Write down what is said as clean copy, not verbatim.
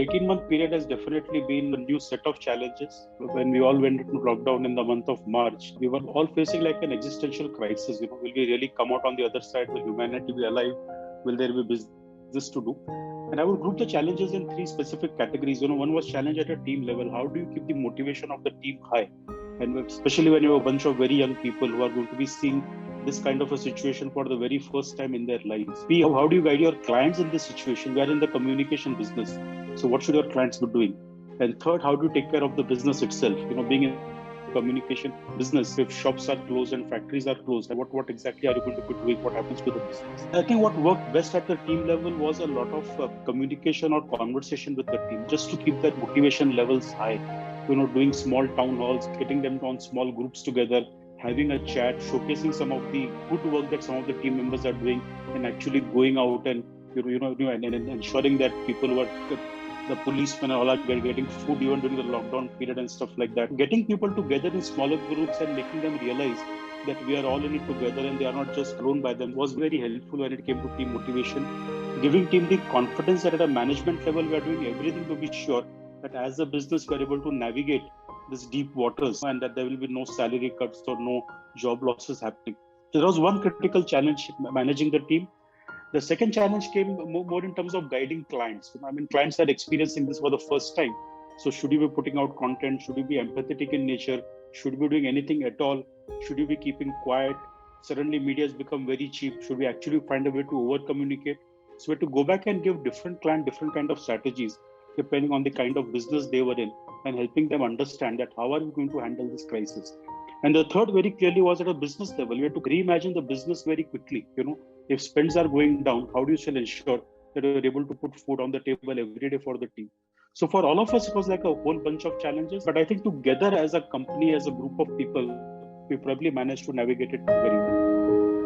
18-month period has definitely been a new set of challenges. When we all went into lockdown in the month of March, we were all facing like an existential crisis. Will we really come out on the other side? Will humanity be alive? Will there be business to do? And I would group the challenges in three specific categories. One was challenge at a team level. How do you keep the motivation of the team high? And especially when you have a bunch of very young people who are going to be seeing this kind of a situation for the very first time in their lives. B, how do you guide your clients in this situation? We are in the communication business. So what should your clients be doing? And third, how do you take care of the business itself? Being in communication business, if shops are closed and factories are closed, what exactly are you going to be doing? What happens to the business? I think what worked best at the team level was a lot of communication or conversation with the team, just to keep their motivation levels high. Doing small town halls, getting them on small groups together, having a chat, showcasing some of the good work that some of the team members are doing, and actually going out and and ensuring that people who are the policemen all are getting food even during the lockdown period and stuff like that. Getting people together in smaller groups and making them realize that we are all in it together and they are not just alone by them was very helpful when it came to team motivation. Giving team the confidence that at a management level we are doing everything to be sure that as a business we are able to navigate these deep waters and that there will be no salary cuts or no job losses happening. So there was one critical challenge managing the team. The second challenge came more in terms of guiding clients. Clients are experiencing this for the first time. So should you be putting out content? Should you be empathetic in nature? Should you be doing anything at all? Should you be keeping quiet? Suddenly media has become very cheap. Should we actually find a way to over communicate? So we have to go back and give different client different kind of strategies depending on the kind of business they were in and helping them understand that how are we going to handle this crisis. And the third very clearly was at a business level. We had to reimagine the business very quickly. If spends are going down, how do you still ensure that you're able to put food on the table every day for the team? So for all of us, it was like a whole bunch of challenges. But I think together as a company, as a group of people, we probably managed to navigate it very well.